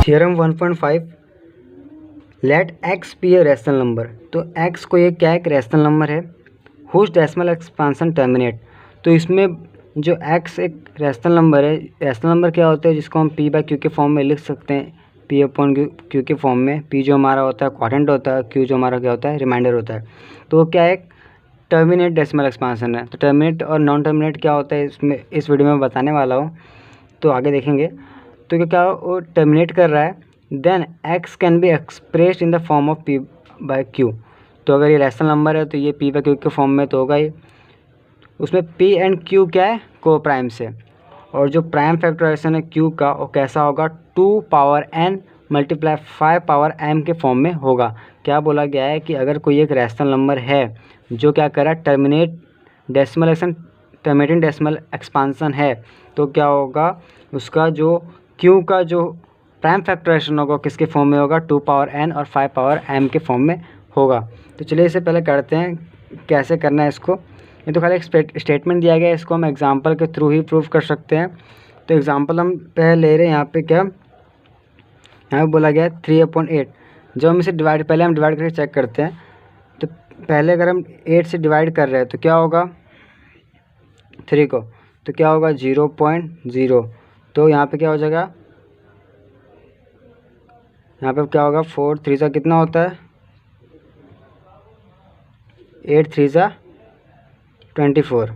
Theorem 1.5 let X be a rational number. तो X को ये क्या है, एक रैशनल नंबर है हुज डेसिमल एक्सपांसन टर्मिनेट। तो इसमें जो एक्स एक रैशनल नंबर है, रैशनल नंबर क्या होता है जिसको हम पी बाई क्यू के फॉर्म में लिख सकते हैं, पी अपॉन क्यू के फॉर्म में। पी जो हमारा होता है क्वाड्रेंट होता है, क्यू जो हमारा क्या होता है रिमाइंडर होता है। तो वो क्या है, टर्मिनेट डेसिमल एक्सपांसन है। तो टर्मिनेट और नॉन टर्मिनेट क्या होता है इसमें इस वीडियो में बताने वाला हूँ, तो आगे देखेंगे। तो क्या वो टर्मिनेट कर रहा है, then X can be expressed in the form of P by Q. तो अगर ये रैशनल नंबर है तो ये पी बाई क्यू के फॉर्म में तो होगा ही। उसमें पी एंड क्यू क्या है, को प्राइम से। और जो प्राइम फैक्टराइजेशन है क्यू का वो कैसा होगा, 2 power n multiply 5 power m के फॉर्म में होगा। क्या बोला गया है कि अगर कोई एक रैशनल नंबर है जो क्या कर रहा है, टर्मिनेटिंग डेसिमल एक्सपांसन है, तो क्या होगा उसका जो क्यू का जो प्राइम फैक्टराइजेशन होगा किसके फॉर्म में होगा, 2 पावर n और 5 पावर m के फॉर्म में होगा। तो चलिए इसे पहले करते हैं कैसे करना है इसको। ये तो खाली एक स्टेटमेंट दिया गया है, इसको हम एग्जांपल के थ्रू ही प्रूव कर सकते हैं। तो एग्जांपल हम पहले ले रहे हैं, यहाँ पे क्या, यहाँ पे बोला गया है 3/8। जब हम इसे पहले हम डिवाइड करके चेक करते हैं। तो पहले अगर हम 8 से डिवाइड कर रहे हैं तो क्या होगा 3 को, तो क्या होगा 0.0। तो यहाँ पे क्या हो जाएगा, यहाँ पे क्या होगा 4 3 सा कितना होता है, 8 3 सा 24।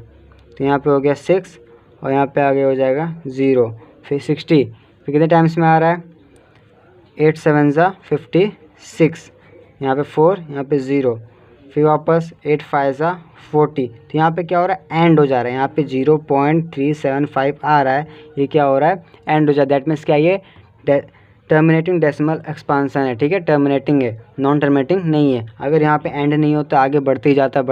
तो यहाँ पे हो गया 6 और यहाँ पे आगे हो जाएगा 0, फिर 60, फिर कितने टाइम्स में आ रहा है, 8 7 सा 56, यहाँ पे 4, यहाँ पे 0, फिर वापस 8 5 सा 40। तो यहाँ पे क्या हो रहा है, एंड हो जा रहा है। यहाँ पे 0.375 आ रहा है, ये क्या हो रहा है, एंड हो जा रहा है। दैट मीन्स क्या, ये टर्मिनेटिंग डेसिमल एक्सपांसन है, ठीक है, टर्मिनेटिंग है, नॉन टर्मिनेटिंग नहीं है। अगर यहाँ पे एंड नहीं होता, आगे बढ़ते ही जाता,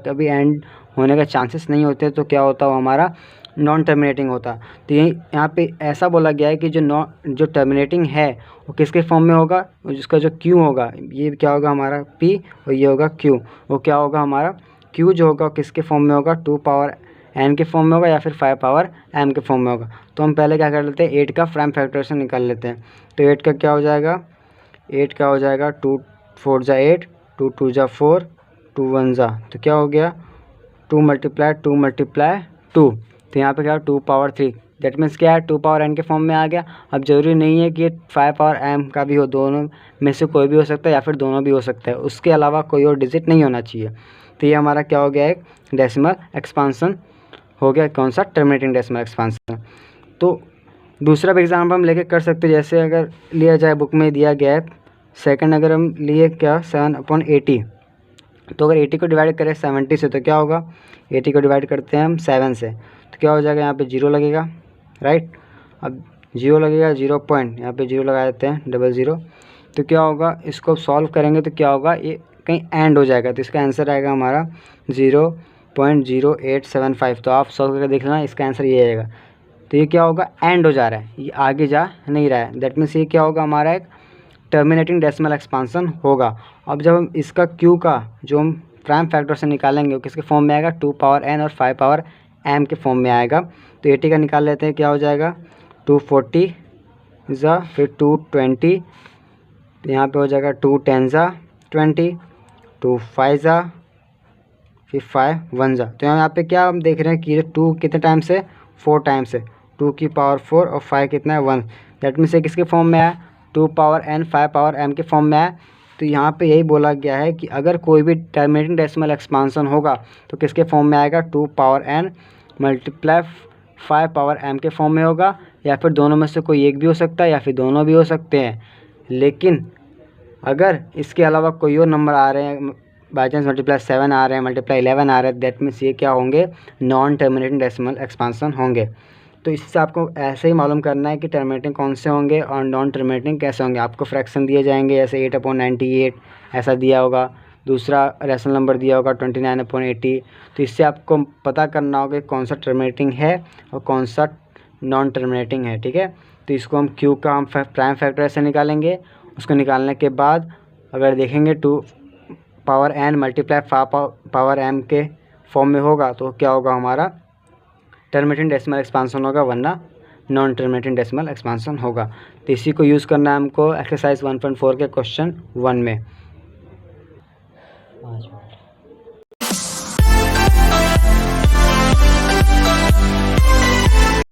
कभी एंड होने का चांसेस नहीं होते, तो क्या होता वो हमारा नॉन टर्मिनेटिंग होता। तो यही यहाँ पे ऐसा बोला गया है कि जो टर्मिनेटिंग है वो किसके फॉर्म में होगा, जिसका जो क्यू होगा, ये क्या होगा हमारा पी और ये होगा क्यू। वो क्या होगा हमारा क्यू जो होगा किसके फॉर्म में होगा, 2 पावर n के फॉर्म में होगा या फिर 5 पावर m के फॉर्म में होगा। तो हम पहले क्या कर लेते हैं, 8 का प्राइम फैक्टराइजेशन निकाल लेते हैं। तो 8 का क्या हो जाएगा, 8 का हो जाएगा 2 4 जा 8, 2 2 जा 4, 2 1 जा, तो क्या हो गया 2 मल्टीप्लाई 2। तो यहाँ पे क्या 2 पावर 3, दैट मीन्स क्या है 2 पावर n के फॉर्म में आ गया। अब जरूरी नहीं है कि ये 5 पावर m का भी हो, दोनों में से कोई भी हो सकता है या फिर दोनों भी हो सकता है, उसके अलावा कोई और डिजिट नहीं होना चाहिए। तो ये हमारा क्या हो गया, एक डेसिमल एक्सपांसन हो गया, कौन सा, टर्मिनेटिंग डेसिमल एक्सपांसन। तो दूसरा भी एग्जाम्पल हम लेके कर सकते हैं, जैसे अगर लिया जाए बुक में दिया गया है सेकंड, अगर हम लिए क्या 7/80। तो अगर 80 को डिवाइड करें 70 से तो क्या होगा, 80 को डिवाइड करते हैं हम 7 से तो क्या हो जाएगा, यहाँ पे 0 लगेगा, राइट। अब 0 लगेगा, 0 पॉइंट यहाँ पे 0 लगा देते हैं, 00। तो क्या होगा, इसको सॉल्व करेंगे तो क्या होगा, ये कहीं एंड हो जाएगा, तो इसका आंसर आएगा हमारा 0.0875। तो आप सॉल्व करके देख लेना, इसका आंसर ये आएगा। तो ये क्या होगा, एंड हो जा रहा है, ये आगे जा नहीं रहा है, दैट मीन्स ये क्या होगा हमारा एक टर्मिनेटिंग डेसिमल एक्सपांसन होगा। अब जब हम इसका क्यू का जो हम प्राइम फैक्टर से निकालेंगे वो किसके फॉर्म में आएगा, 2 पावर n और 5 पावर m के फॉर्म में आएगा। तो 80 का निकाल लेते हैं, क्या हो जाएगा 240 ज़ा, फिर 220, तो यहाँ पे हो जाएगा 2 10 ज़ा 20, 2 5 ज़ा, फिर 5 1 ज़ा। तो यहाँ पे क्या हम देख रहे हैं कि 2 कितने टाइम से, 4 टाइम से, 2 की पावर 4 और 5 कितना है 1। दैट मीन्स ये किसके फॉर्म में आया, 2 पावर n 5 पावर m के फॉर्म में आया। तो यहाँ पे यही बोला गया है कि अगर कोई भी टर्मिनेटिंग डेसिमल एक्सपांसन होगा तो किसके फॉर्म में आएगा, 2 power n multiply 5 power m के फॉर्म में होगा, या फिर दोनों में से कोई एक भी हो सकता है या फिर दोनों भी हो सकते हैं। लेकिन अगर इसके अलावा कोई और नंबर आ रहे हैं, बाई चांस मल्टीप्लाई 7 आ रहे हैं, मल्टीप्लाई 11 आ रहे हैं, दैट मीन्स ये क्या होंगे, नॉन टर्मिनेटिंग डेसिमल एक्सपांसन होंगे। तो इससे आपको ऐसे ही मालूम करना है कि टर्मिनेटिंग कौन से होंगे और नॉन टर्मिनेटिंग कैसे होंगे। आपको फ्रैक्शन दिए जाएंगे, जैसे 8/98 ऐसा दिया होगा, दूसरा रैशनल नंबर दिया होगा 29/80। तो इससे आपको पता करना होगा कौन सा टर्मिनेटिंग है और कौन सा नॉन टर्मिनेटिंग है, ठीक है। तो इसको हम क्यू का हम प्राइम फैक्टर से निकालेंगे। उसको निकालने के बाद अगर देखेंगे 2 power n multiply 5 power m के फॉर्म में होगा तो क्या होगा, हमारा टर्मिनेटिंग डेसिमल एक्सपांसन होगा, वरना नॉन टर्मिनेटिंग डेसिमल एक्सपांसन होगा। तो इसी को यूज़ करना है हमको एक्सरसाइज 1.4 के क्वेश्चन 1 में।